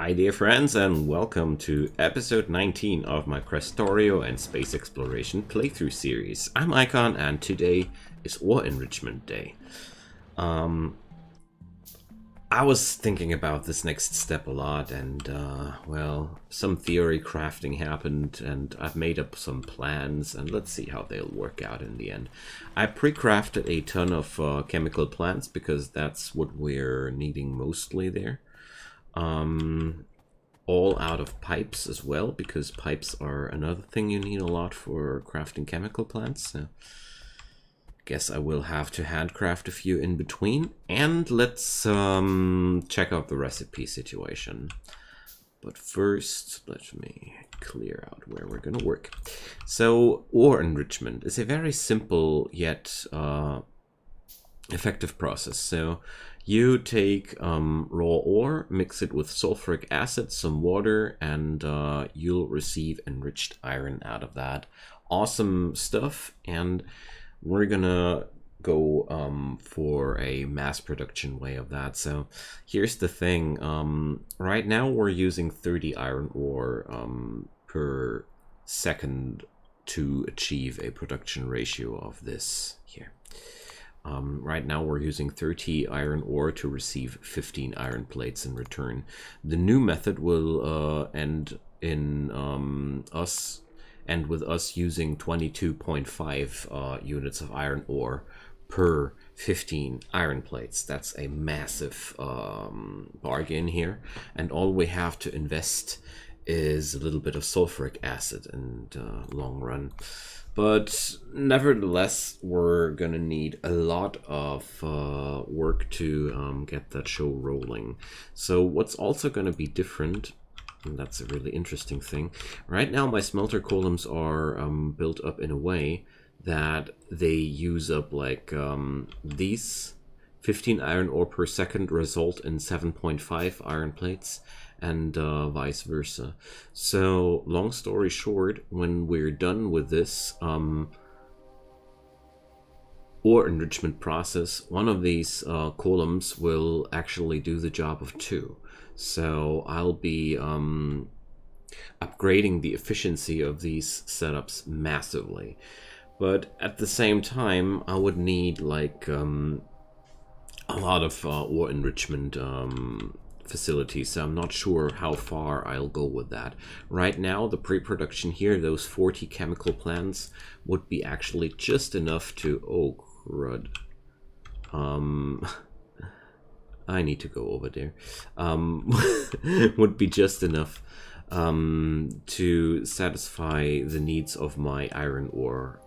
Hi dear friends, and welcome to episode 19 of my Krastorio and space exploration playthrough series. I'm Icon and today is Ore Enrichment Day. I was thinking about this next step a lot and well, some theory crafting happened and I've made up some plans and let's see how they'll work out in the end. I pre-crafted a ton of chemical plants because that's what we're needing mostly there. All out of pipes as well, because pipes are another thing you need a lot for crafting chemical plants. So guess I will have to handcraft a few in between. And let's check out the recipe situation. But first, let me clear out where we're gonna work. So ore enrichment is a very simple yet effective process. So you take raw ore, mix it with sulfuric acid, some water, and you'll receive enriched iron out of that. Awesome stuff, and we're gonna go for a mass production way of that. So here's the thing. Right now we're using 30 iron ore per second to achieve a production ratio of this here. Right now we're using 30 iron ore to receive 15 iron plates in return. The new method will end with us using 22.5 units of iron ore per 15 iron plates. That's a massive bargain here, and all we have to invest is a little bit of sulfuric acid in the long run. But nevertheless, we're gonna need a lot of work to get that show rolling. So what's also gonna be different, and that's a really interesting thing, right now my smelter columns are built up in a way that they use up like these 15 iron ore per second result in 7.5 iron plates, and vice versa. So long story short, when we're done with this ore enrichment process, one of these columns will actually do the job of two. So I'll be upgrading the efficiency of these setups massively. But at the same time, I would need like a lot of ore enrichment facilities, so I'm not sure how far I'll go with that. Right now, the pre-production here, those 40 chemical plants, would be actually just enough to... Oh, crud. I need to go over there. Would be just enough to satisfy the needs of my iron ore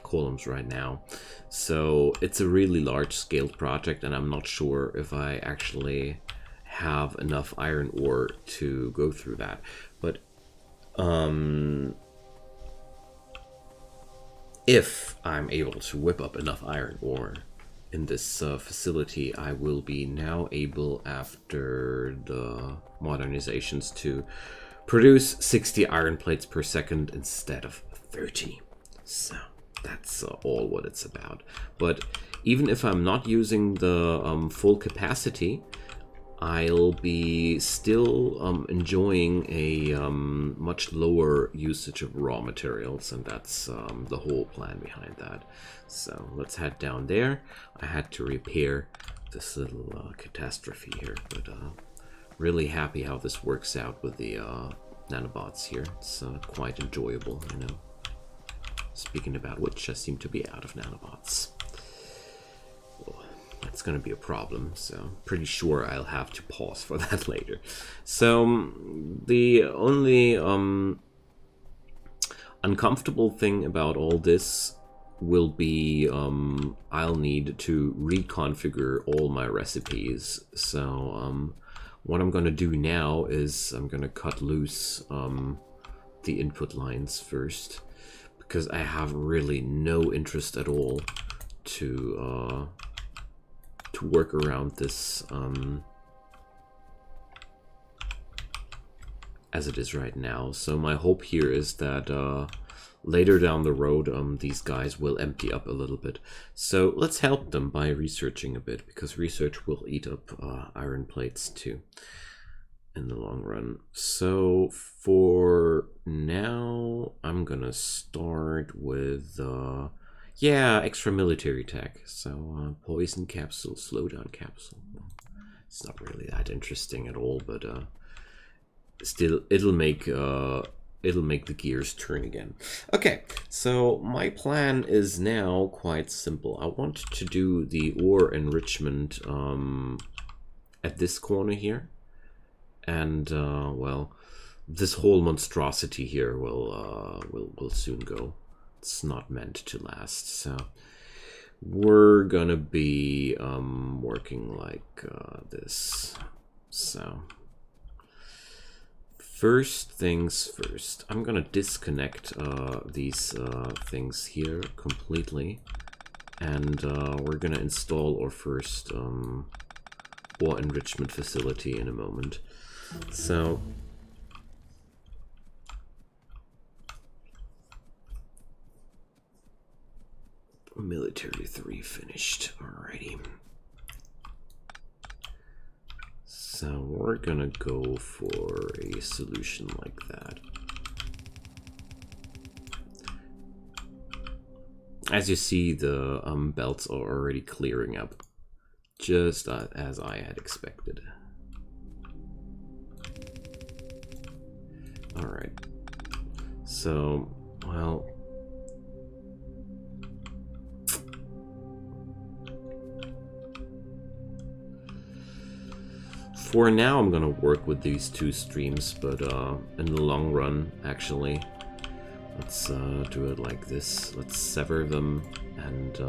columns right now. So it's a really large scale project and I'm not sure if I actually have enough iron ore to go through that. But if I'm able to whip up enough iron ore in this facility, I will be now able, after the modernizations, to produce 60 iron plates per second instead of 30. So that's all what it's about. But even if I'm not using the full capacity, I'll be still enjoying a much lower usage of raw materials, and that's the whole plan behind that. So let's head down there. I had to repair this little catastrophe here, but really happy how this works out with the nanobots here. It's quite enjoyable, you know. Speaking about which, I seem to be out of nanobots. Well, that's going to be a problem, so pretty sure I'll have to pause for that later. So the only uncomfortable thing about all this will be I'll need to reconfigure all my recipes. So what I'm going to do now is I'm going to cut loose the input lines first, because I have really no interest at all to work around this as it is right now. So my hope here is that later down the road, these guys will empty up a little bit. So let's help them by researching a bit, because research will eat up iron plates too in the long run. So for now, I'm gonna start with yeah, extra military tech. So poison capsule, slowdown capsule. It's not really that interesting at all, but still, it'll make the gears turn again. Okay, so my plan is now quite simple. I want to do the ore enrichment at this corner here, and well, this whole monstrosity here will soon go. It's not meant to last, so we're gonna be working like this. So first things first, I'm gonna disconnect these things here completely, and we're gonna install our first ore enrichment facility in a moment. So military 3 finished. Alrighty. So we're gonna go for a solution like that. As you see, the belts are already clearing up, just as I had expected. Alright. So, well, for now, I'm gonna work with these 2 streams, but in the long run, actually, let's do it like this. Let's sever them, and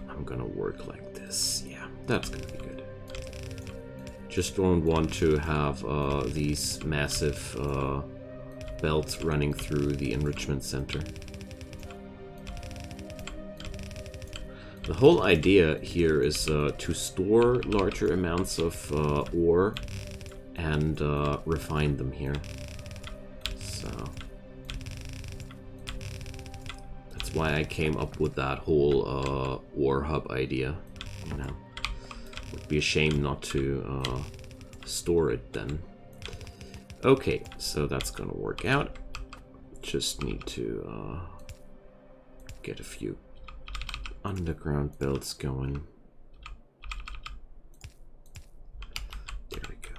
I'm gonna work like this. Yeah, that's gonna be good. Just don't want to have these massive belts running through the enrichment center. The whole idea here is to store larger amounts of ore and refine them here. So that's why I came up with that whole ore hub idea. You know, it would be a shame not to store it then. Okay, so that's gonna work out. Just need to get a few underground belts going. There we go.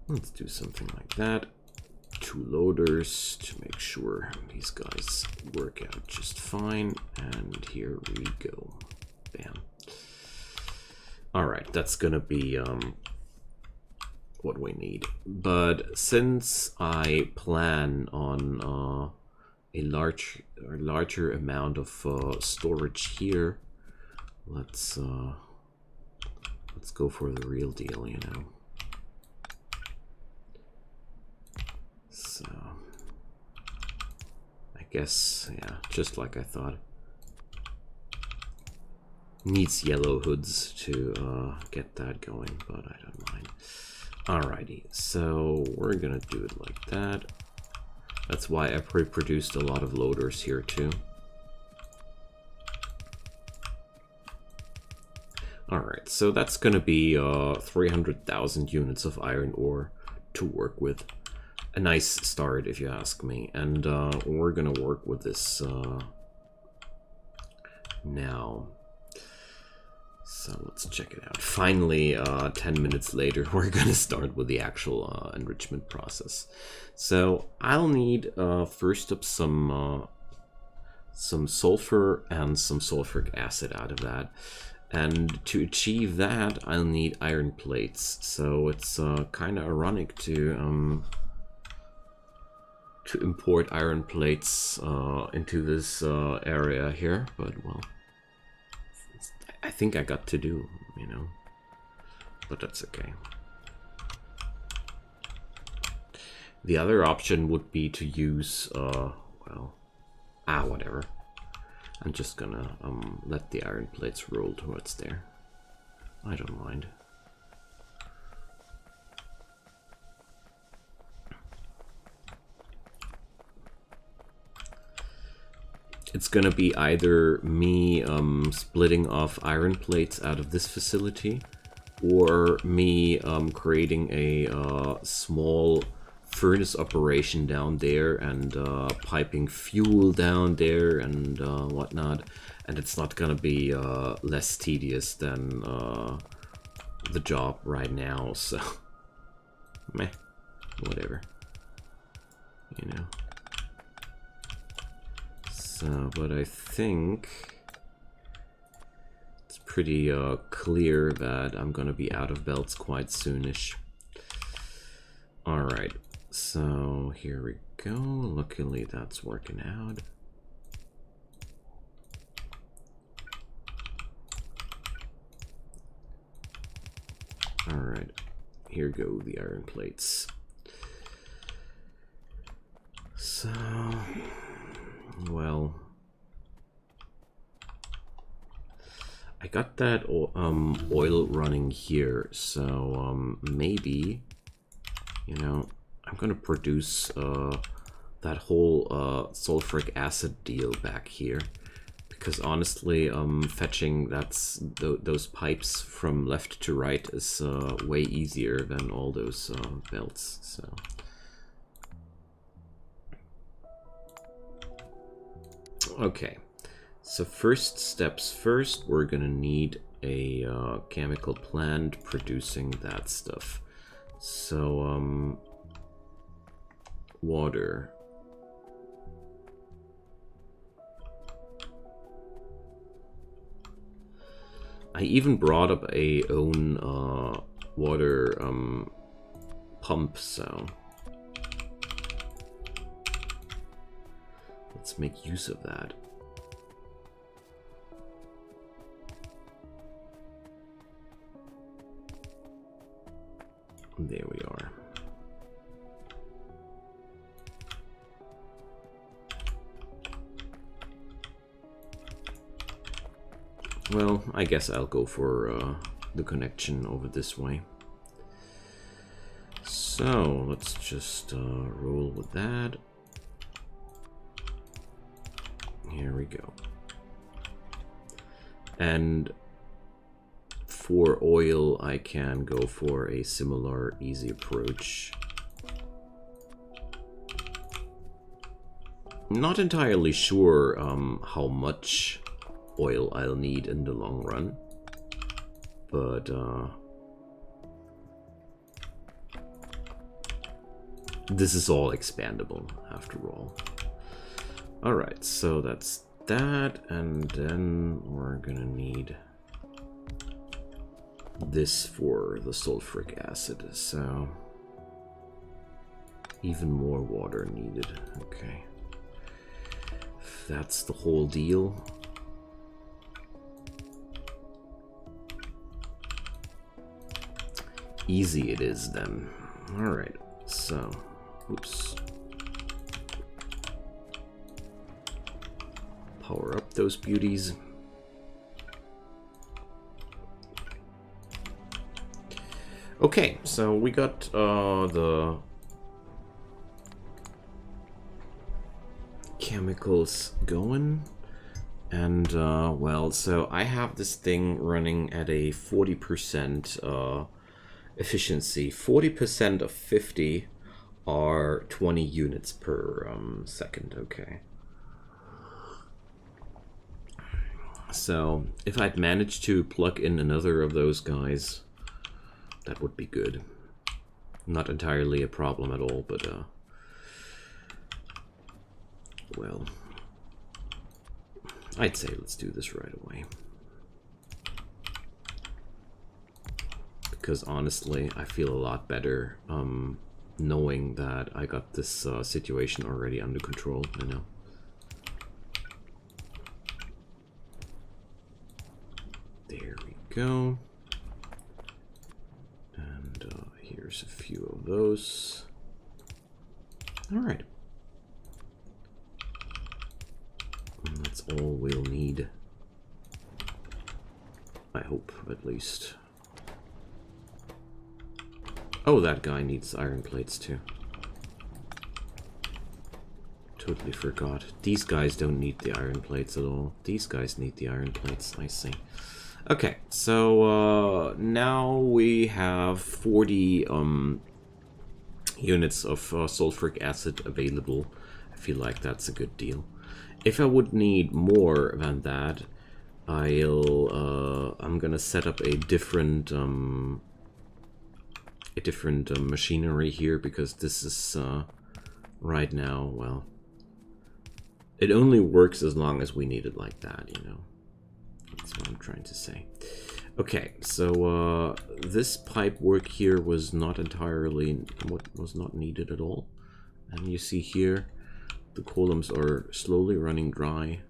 Let's do something like that. 2 loaders to make sure these guys work out just fine. And here we go. Bam. Alright, that's gonna be what we need. But since I plan on a larger amount of storage here, let's go for the real deal, you know. So I guess, yeah, just like I thought. Needs yellow hoods to get that going, but I don't mind. Alrighty, so we're gonna do it like that. That's why I pre-produced a lot of loaders here too. Alright, so that's gonna be 300,000 units of iron ore to work with. A nice start, if you ask me. And we're gonna work with this now. So let's check it out. Finally, 10 minutes later, we're gonna start with the actual enrichment process. So I'll need first up some sulfur and some sulfuric acid out of that. And to achieve that, I'll need iron plates. So it's kind of ironic to import iron plates into this area here, but well, I think I got to do, you know, but that's okay. The other option would be to use, well, whatever. I'm just gonna let the iron plates roll towards there. I don't mind. It's gonna be either me splitting off iron plates out of this facility, or me creating a small furnace operation down there and piping fuel down there and whatnot. And it's not gonna be less tedious than the job right now, so meh, whatever, you know. So, but I think it's pretty clear that I'm gonna be out of belts quite soonish. Alright, so here we go. Luckily that's working out. Alright, here go the iron plates. So, well, I got that oil running here, so maybe, you know, I'm gonna produce that whole sulfuric acid deal back here, because honestly, fetching those pipes from left to right is way easier than all those belts. So. Okay, so first steps first, we're gonna need a chemical plant producing that stuff. So, water. I even brought up a own water pump, so let's make use of that. There we are. Well, I guess I'll go for the connection over this way. So let's just roll with that. Here we go. And for oil, I can go for a similar easy approach. Not entirely sure how much oil I'll need in the long run, but this is all expandable after all. Alright, so that's that, and then we're gonna need this for the sulfuric acid, so even more water needed. Okay, if that's the whole deal. Easy it is then. Alright, so, oops. Power up those beauties. Okay, so we got the chemicals going, and well, so I have this thing running at a 40% efficiency. 40% of 50 are 20 units per second. Okay. So if I'd managed to plug in another of those guys, that would be good. Not entirely a problem at all, but well, I'd say let's do this right away. Because honestly, I feel a lot better knowing that I got this situation already under control, you know. There we go. And here's a few of those. All right. all we'll need. I hope, at least. Oh, that guy needs iron plates too. Totally forgot. These guys don't need the iron plates at all. These guys need the iron plates, I see. Okay, so now we have 40 units of sulfuric acid available. I feel like that's a good deal. If I would need more than that, I'm gonna set up a different machinery here, because this is right now, well, it only works as long as we need it like that, you know. That's what I'm trying to say. Okay, so this pipe work here was not entirely what was not needed at all. And you see here, the columns are slowly running dry.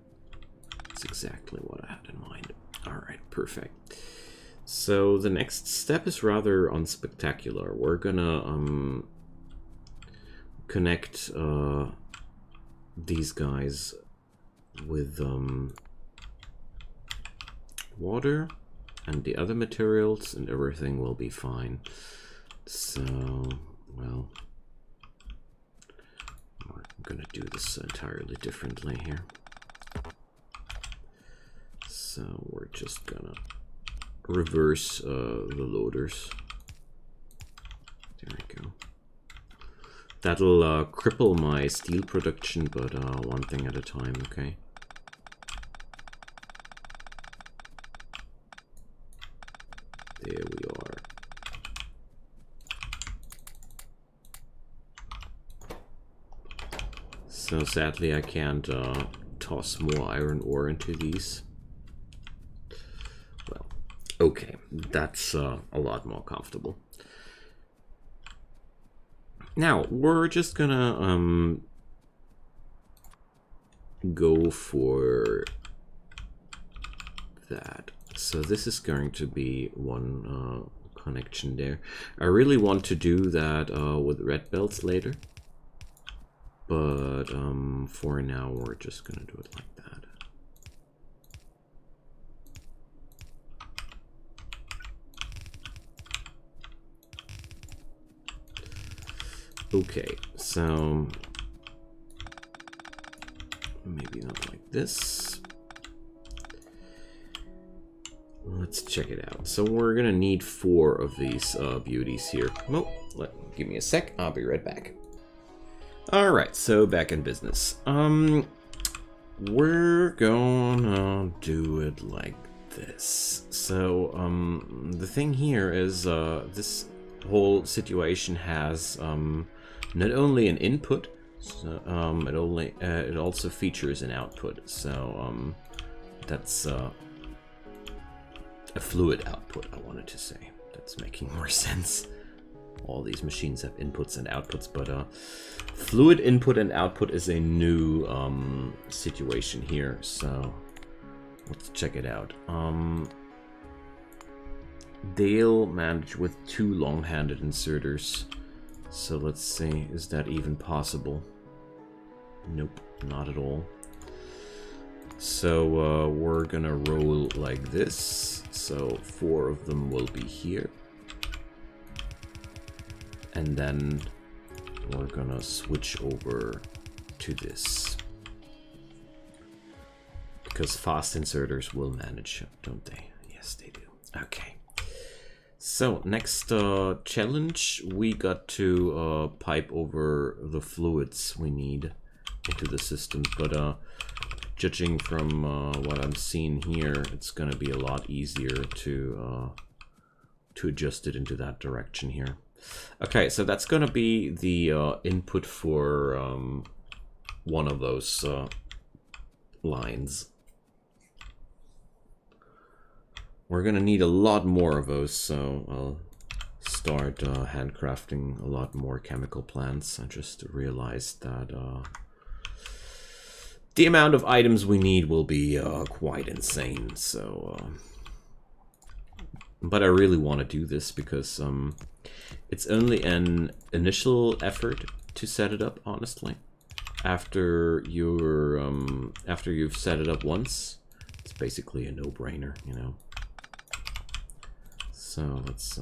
That's exactly what I had in mind. Alright, perfect. So the next step is rather unspectacular. We're gonna connect these guys with water and the other materials, and everything will be fine. So, well, we're gonna do this entirely differently here. So we're just gonna reverse the loaders. There we go. That'll cripple my steel production, but one thing at a time, okay? There we are. So sadly I can't toss more iron ore into these. Well, okay, that's a lot more comfortable. Now, we're just gonna go for that. So this is going to be one connection there. I really want to do that with red belts later. But for now, we're just gonna do it like that. Okay, so maybe not like this. Let's check it out. So we're gonna need 4 of these beauties here. Oh, give me a sec. I'll be right back. All right, so back in business. We're gonna do it like this. So the thing here is this whole situation has not only an input, so, it also features an output. So that's a fluid output, I wanted to say. That's making more sense. All these machines have inputs and outputs, but fluid input and output is a new situation here. So let's check it out. They'll manage with 2 long-handed inserters. So let's see, is that even possible? Nope, not at all. So we're gonna roll like this. So 4 of them will be here. And then we're gonna switch over to this. Because fast inserters will manage, don't they? Yes, they do. Okay. So next challenge, we got to pipe over the fluids we need into the system. But judging from what I'm seeing here, it's gonna be a lot easier to adjust it into that direction here. Okay, so that's gonna be the input for one of those lines. We're gonna need a lot more of those, so I'll start handcrafting a lot more chemical plants. I just realized that the amount of items we need will be quite insane. So, but I really want to do this because it's only an initial effort to set it up, honestly. after you've set it up once, it's basically a no-brainer, you know. So let's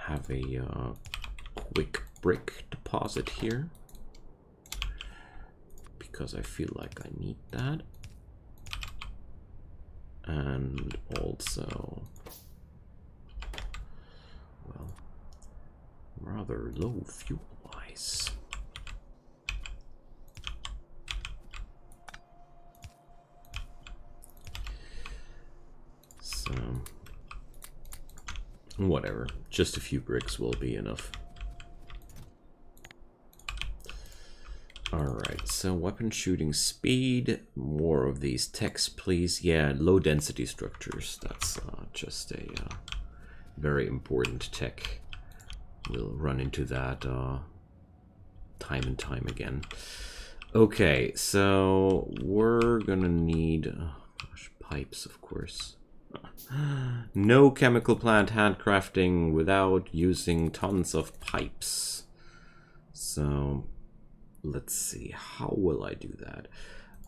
have a quick brick deposit here, because I feel like I need that. And also, well, rather low fuel-wise. So, whatever, just a few bricks will be enough. Alright, so weapon shooting speed, more of these techs please. Yeah, low density structures, that's just a very important tech. We'll run into that time and time again. Okay, so we're gonna need pipes, of course. No chemical plant handcrafting without using tons of pipes. So let's see, how will I do that?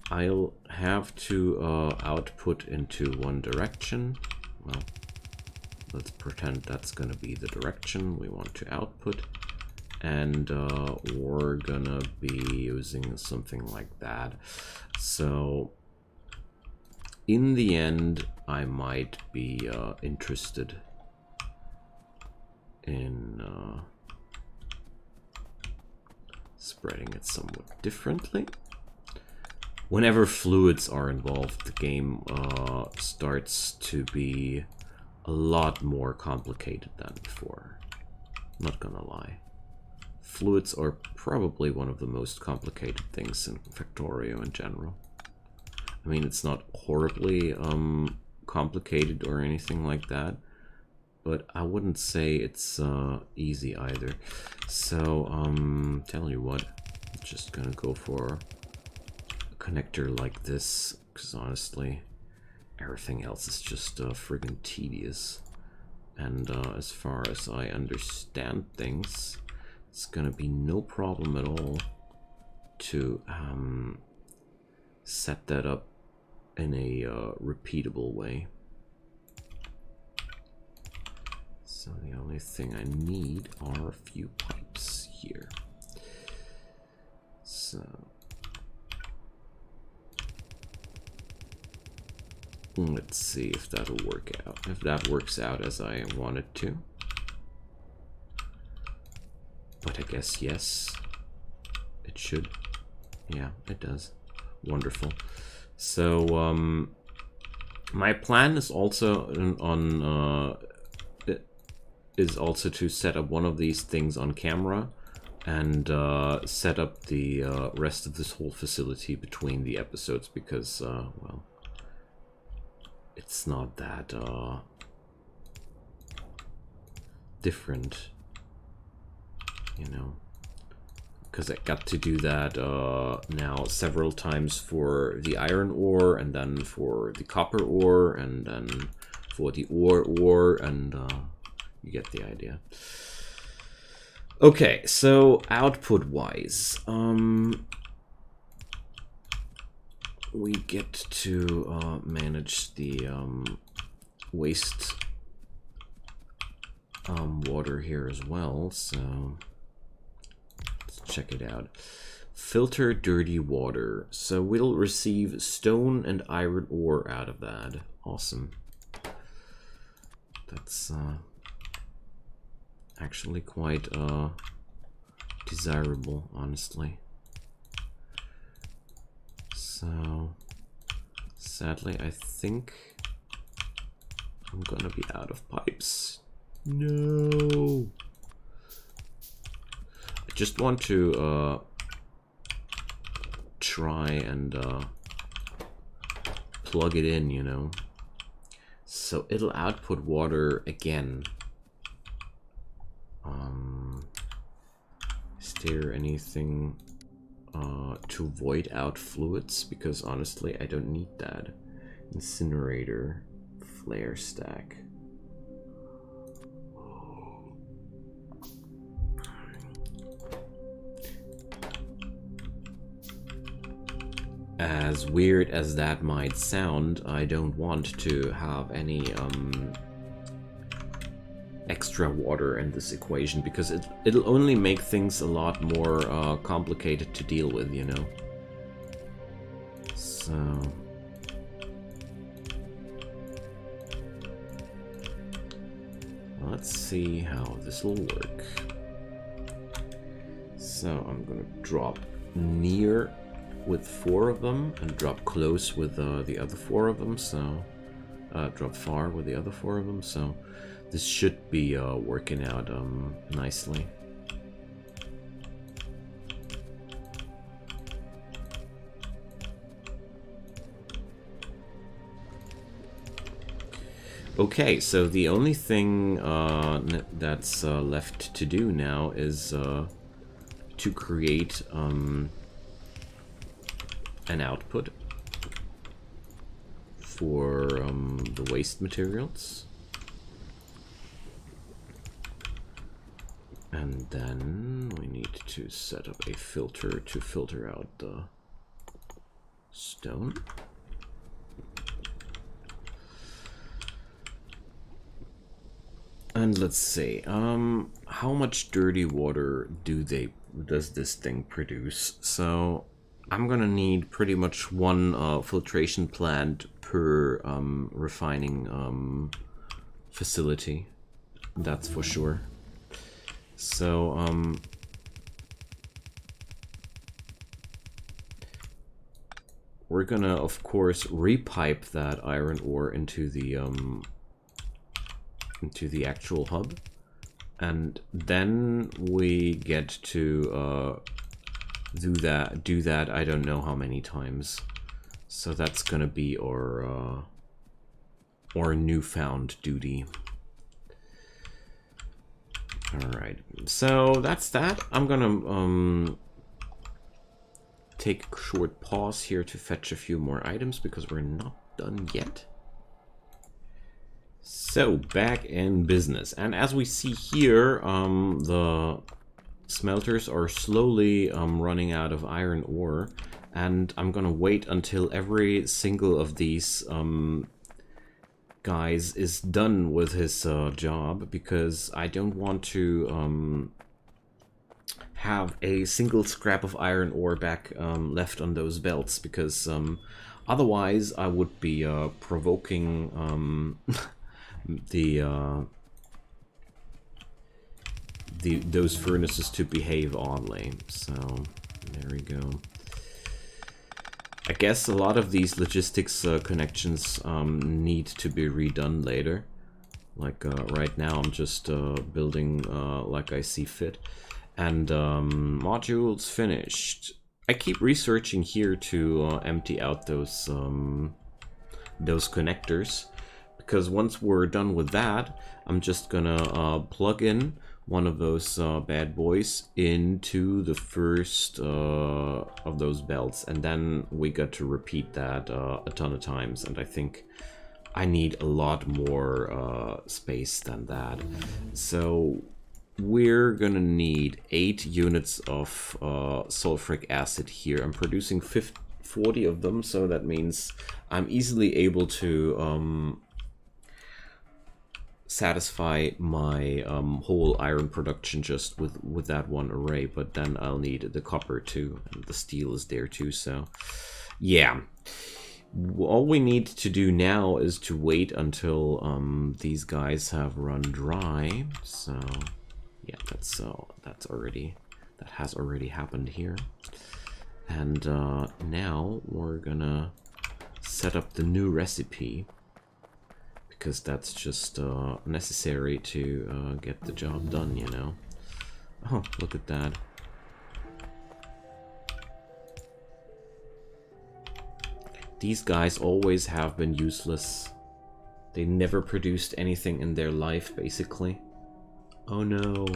I'll have to output into one direction. Well, let's pretend that's gonna be the direction we want to output. And we're gonna be using something like that. So in the end, I might be interested in spreading it somewhat differently. Whenever fluids are involved, the game starts to be a lot more complicated than before. Not gonna lie. Fluids are probably one of the most complicated things in Factorio in general. I mean, it's not horribly complicated or anything like that, but I wouldn't say it's easy either. So, tell you what, I'm just gonna go for a connector like this, because honestly, everything else is just friggin' tedious. And as far as I understand things, it's gonna be no problem at all to set that up in a repeatable way. So the only thing I need are a few pipes here. So let's see if that'll work out. If that works out as I want it to. But I guess yes, it should. Yeah, it does. Wonderful. So my plan is also to set up one of these things on camera and set up the rest of this whole facility between the episodes, because well, it's not that different, you know, because I got to do that now several times for the iron ore, and then for the copper ore, and then for the ore, and you get the idea. Okay, so output wise, we get to manage the waste water here as well, so let's check it out. Filter dirty water. So we'll receive stone and iron ore out of that. Awesome. That's actually quite desirable, honestly. So sadly, I think I'm gonna be out of pipes. No. I just want to try and plug it in, you know, so it'll output water again. Is there anything to void out fluids? Because honestly, I don't need that. Incinerator, flare stack. as weird as that might sound, I don't want to have any extra water in this equation, because it'll only make things a lot more complicated to deal with, you know. So let's see how this will work. So I'm gonna drop near with 4 of them and drop close with the other 4 of them. So drop far with the other 4 of them. So this should be working out nicely. Okay, so the only thing that's left to do now is to create an output for the waste materials. And then we need to set up a filter to filter out the stone. And let's see, how much dirty water does this thing produce? So I'm gonna need pretty much 1 filtration plant per refining facility. That's for sure. So we're gonna, of course, repipe that iron ore into the actual hub, and then we get to do that I don't know how many times. So that's gonna be our newfound duty. Alright, so that's that. I'm gonna take a short pause here to fetch a few more items because we're not done yet. So, back in business, and as we see here, the smelters are slowly running out of iron ore, and I'm gonna wait until every single of these guys is done with his job, because I don't want to have a single scrap of iron ore back left on those belts, because otherwise I would be provoking those furnaces to behave oddly. So there we go. I guess a lot of these logistics connections need to be redone later. Like right now I'm just building like I see fit. And modules finished. I keep researching here to empty out those connectors, because once we're done with that, I'm just gonna plug in one of those bad boys into the first of those belts, and then we got to repeat that a ton of times, and I think I need a lot more space than that. So we're gonna need 8 units of sulfuric acid here. I'm producing 40 of them, so that means I'm easily able to satisfy my whole iron production just with that one array, but then I'll need the copper too, and the steel is there too. So yeah, all we need to do now is to wait until these guys have run dry. So yeah, that has already happened here. And now we're gonna set up the new recipe, because that's just necessary to get the job done, you know. Oh, look at that. These guys always have been useless. They never produced anything in their life, basically. Oh no.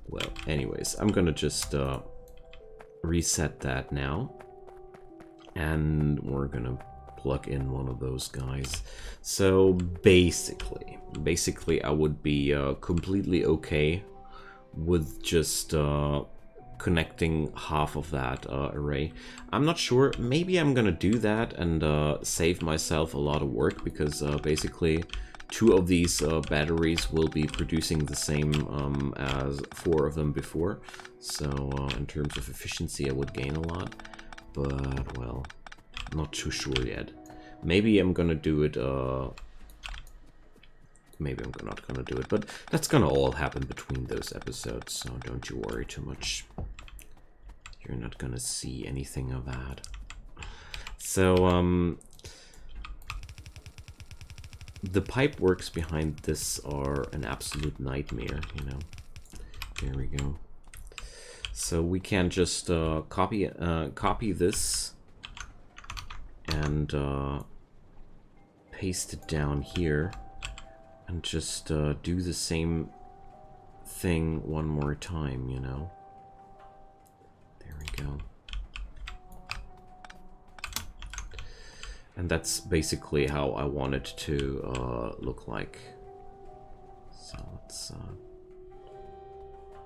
Well, anyways, I'm gonna just reset that now. And we're gonna plug in one of those guys. So basically I would be completely okay with just connecting half of that array. I'm not sure. Maybe I'm gonna do that and save myself a lot of work, because basically 2 of these batteries will be producing the same as 4 of them before. So in terms of efficiency, I would gain a lot. But, well, not too sure yet. Maybe I'm gonna do it, maybe I'm not gonna do it, but that's gonna all happen between those episodes, so don't you worry too much. You're not gonna see anything of that. So, the pipe works behind this are an absolute nightmare, you know. There we go. So we can just copy this and paste it down here, and just do the same thing one more time, you know. There we go. And that's basically how I want it to look like. So let's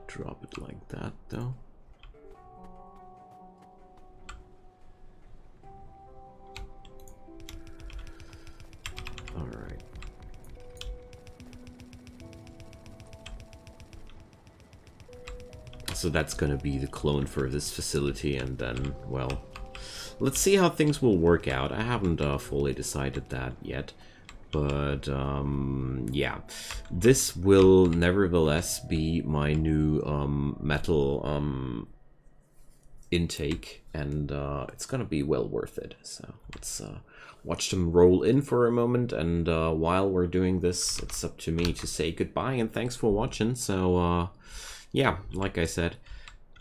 drop it like that, though. All right. So that's gonna be the clone for this facility, and then, well, let's see how things will work out. I haven't fully decided that yet, but yeah, this will nevertheless be my new metal intake, and it's gonna be well worth it. So let's watch them roll in for a moment, and while we're doing this, it's up to me to say goodbye and thanks for watching. So yeah, like I said,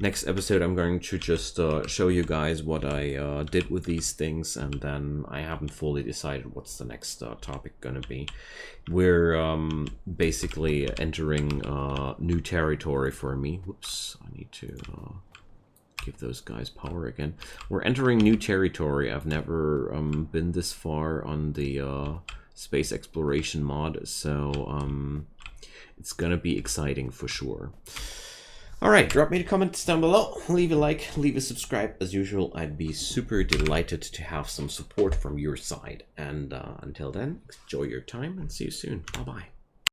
next episode I'm going to just show you guys what I did with these things, and then I haven't fully decided what's the next topic gonna be. We're basically entering new territory for me. Whoops, I need to give those guys power again. We're entering new territory. I've never been this far on the space exploration mod, so it's gonna be exciting for sure. Alright, drop me the comments down below, leave a like, leave a subscribe. As usual, I'd be super delighted to have some support from your side. And until then, enjoy your time and see you soon. Bye-bye.